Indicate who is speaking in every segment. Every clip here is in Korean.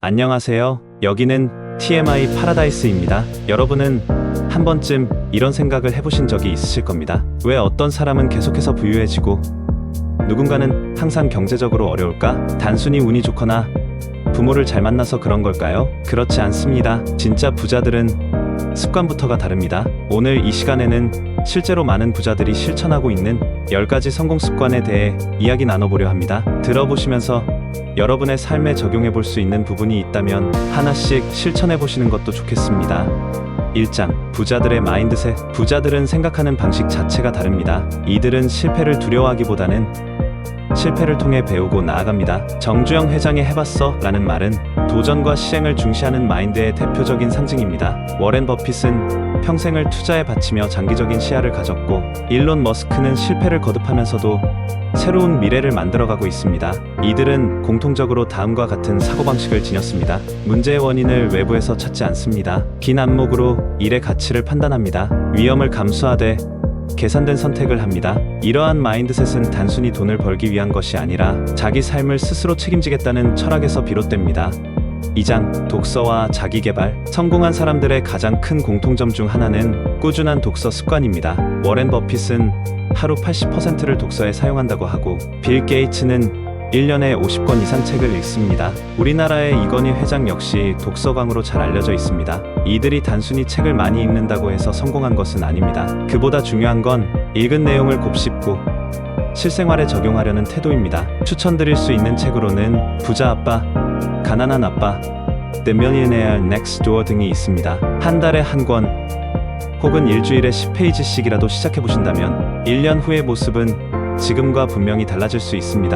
Speaker 1: 안녕하세요. 여기는 TMI 파라다이스입니다. 여러분은 한 번쯤 이런 생각을 해보신 적이 있으실 겁니다. 왜 어떤 사람은 계속해서 부유해지고 누군가는 항상 경제적으로 어려울까? 단순히 운이 좋거나 부모를 잘 만나서 그런 걸까요? 그렇지 않습니다. 진짜 부자들은 습관부터가 다릅니다. 오늘 이 시간에는 실제로 많은 부자들이 실천하고 있는 10가지 성공 습관에 대해 이야기 나눠보려 합니다. 들어보시면서 여러분의 삶에 적용해 볼 수 있는 부분이 있다면 하나씩 실천해 보시는 것도 좋겠습니다. 1장. 부자들의 마인드셋. 부자들은 생각하는 방식 자체가 다릅니다. 이들은 실패를 두려워하기보다는 실패를 통해 배우고 나아갑니다. 정주영 회장의 해봤어? 라는 말은 도전과 시행을 중시하는 마인드의 대표적인 상징입니다. 워렌 버핏은 평생을 투자에 바치며 장기적인 시야를 가졌고, 일론 머스크는 실패를 거듭하면서도 새로운 미래를 만들어가고 있습니다. 이들은 공통적으로 다음과 같은 사고방식을 지녔습니다. 문제의 원인을 외부에서 찾지 않습니다. 긴 안목으로 일의 가치를 판단합니다. 위험을 감수하되 계산된 선택을 합니다. 이러한 마인드셋은 단순히 돈을 벌기 위한 것이 아니라 자기 삶을 스스로 책임지겠다는 철학에서 비롯됩니다. 2장. 독서와 자기개발. 성공한 사람들의 가장 큰 공통점 중 하나는 꾸준한 독서 습관입니다. 워렌 버핏은 하루 80%를 독서에 사용한다고 하고, 빌 게이츠는 1년에 50권 이상 책을 읽습니다. 우리나라의 이건희 회장 역시 독서광으로 잘 알려져 있습니다. 이들이 단순히 책을 많이 읽는다고 해서 성공한 것은 아닙니다. 그보다 중요한 건 읽은 내용을 곱씹고 실생활에 적용하려는 태도입니다. 추천드릴 수 있는 책으로는 부자 아빠, 가난한 아빠, The Millionaire Next Door 등이 있습니다. 한 달에 한 권, 혹은 일주일에 10페이지씩이라도 시작해보신다면 1년 후의 모습은 지금과 분명히 달라질 수 있습니다.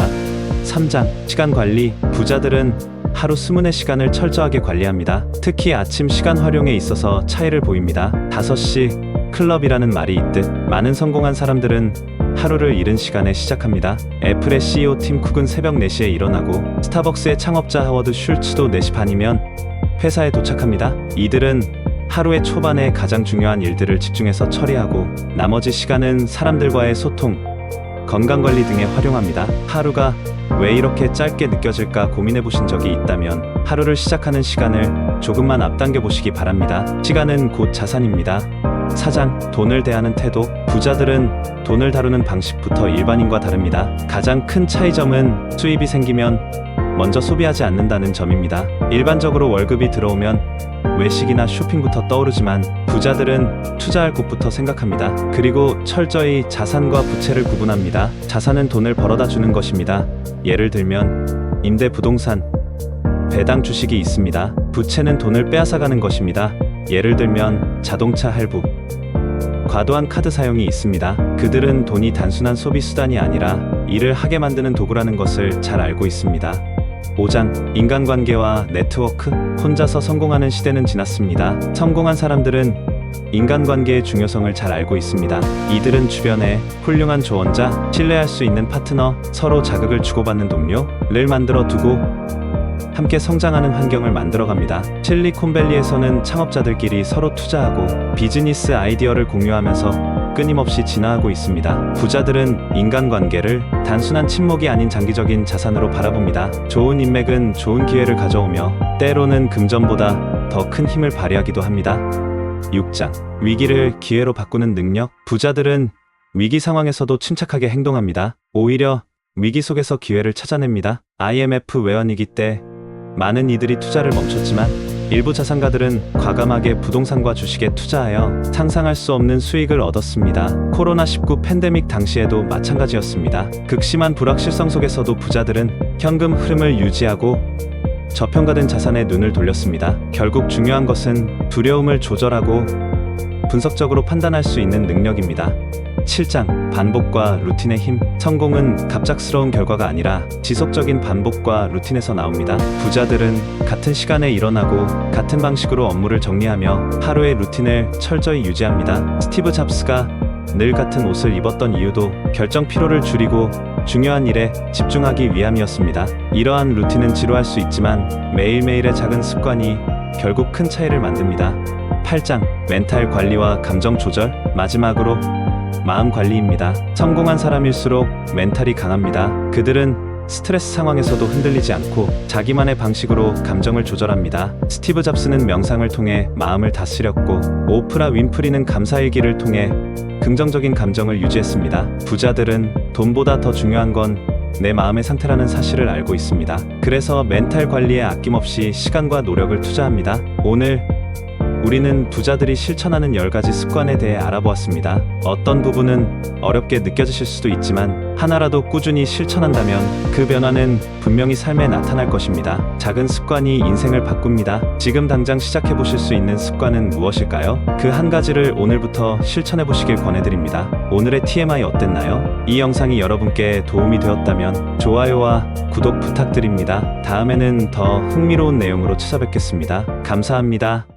Speaker 1: 3장. 시간 관리. 부자들은 하루 20시간을 철저하게 관리합니다. 특히 아침 시간 활용에 있어서 차이를 보입니다. 5시 클럽이라는 말이 있듯 많은 성공한 사람들은 하루를 이른 시간에 시작합니다. 애플의 CEO 팀 쿡은 새벽 4시에 일어나고, 스타벅스의 창업자 하워드 슐츠도 4시 반이면 회사에 도착합니다. 이들은 하루의 초반에 가장 중요한 일들을 집중해서 처리하고, 나머지 시간은 사람들과의 소통, 건강관리 등에 활용합니다. 하루가 왜 이렇게 짧게 느껴질까 고민해 보신 적이 있다면 하루를 시작하는 시간을 조금만 앞당겨 보시기 바랍니다. 시간은 곧 자산입니다. 4장. 돈을 대하는 태도. 부자들은 돈을 다루는 방식부터 일반인과 다릅니다. 가장 큰 차이점은 수입이 생기면 먼저 소비하지 않는다는 점입니다. 일반적으로 월급이 들어오면 외식이나 쇼핑부터 떠오르지만, 부자들은 투자할 곳부터 생각합니다. 그리고 철저히 자산과 부채를 구분합니다. 자산은 돈을 벌어다 주는 것입니다. 예를 들면 임대 부동산, 배당 주식이 있습니다. 부채는 돈을 빼앗아가는 것입니다. 예를 들면 자동차 할부, 과도한 카드 사용이 있습니다. 그들은 돈이 단순한 소비 수단이 아니라 일을 하게 만드는 도구라는 것을 잘 알고 있습니다. 5장. 인간관계와 네트워크. 혼자서 성공하는 시대는 지났습니다. 성공한 사람들은 인간관계의 중요성을 잘 알고 있습니다. 이들은 주변에 훌륭한 조언자, 신뢰할 수 있는 파트너, 서로 자극을 주고받는 동료를 만들어 두고 함께 성장하는 환경을 만들어갑니다. 실리콘밸리에서는 창업자들끼리 서로 투자하고 비즈니스 아이디어를 공유하면서 끊임없이 진화하고 있습니다. 부자들은 인간관계를 단순한 친목이 아닌 장기적인 자산으로 바라봅니다. 좋은 인맥은 좋은 기회를 가져오며 때로는 금전보다 더 큰 힘을 발휘하기도 합니다. 6장. 위기를 기회로 바꾸는 능력. 부자들은 위기 상황에서도 침착하게 행동합니다. 오히려 위기 속에서 기회를 찾아냅니다. IMF 외환위기 때 많은 이들이 투자를 멈췄지만, 일부 자산가들은 과감하게 부동산과 주식에 투자하여 상상할 수 없는 수익을 얻었습니다. 코로나19 팬데믹 당시에도 마찬가지였습니다. 극심한 불확실성 속에서도 부자들은 현금 흐름을 유지하고 저평가된 자산에 눈을 돌렸습니다. 결국 중요한 것은 두려움을 조절하고 분석적으로 판단할 수 있는 능력입니다. 7장. 반복과 루틴의 힘. 성공은 갑작스러운 결과가 아니라 지속적인 반복과 루틴에서 나옵니다. 부자들은 같은 시간에 일어나고 같은 방식으로 업무를 정리하며 하루의 루틴을 철저히 유지합니다. 스티브 잡스가 늘 같은 옷을 입었던 이유도 결정 피로를 줄이고 중요한 일에 집중하기 위함이었습니다. 이러한 루틴은 지루할 수 있지만 매일매일의 작은 습관이 결국 큰 차이를 만듭니다. 8장. 멘탈 관리와 감정 조절. 마지막으로 마음 관리입니다. 성공한 사람일수록 멘탈이 강합니다. 그들은 스트레스 상황에서도 흔들리지 않고 자기만의 방식으로 감정을 조절합니다. 스티브 잡스는 명상을 통해 마음을 다스렸고, 오프라 윈프리는 감사일기를 통해 긍정적인 감정을 유지했습니다. 부자들은 돈보다 더 중요한 건 내 마음의 상태라는 사실을 알고 있습니다. 그래서 멘탈 관리에 아낌없이 시간과 노력을 투자합니다. 오늘 우리는 부자들이 실천하는 10가지 습관에 대해 알아보았습니다. 어떤 부분은 어렵게 느껴지실 수도 있지만 하나라도 꾸준히 실천한다면 그 변화는 분명히 삶에 나타날 것입니다. 작은 습관이 인생을 바꿉니다. 지금 당장 시작해 보실 수 있는 습관은 무엇일까요? 그 한 가지를 오늘부터 실천해 보시길 권해드립니다. 오늘의 TMI 어땠나요? 이 영상이 여러분께 도움이 되었다면 좋아요와 구독 부탁드립니다. 다음에는 더 흥미로운 내용으로 찾아뵙겠습니다. 감사합니다.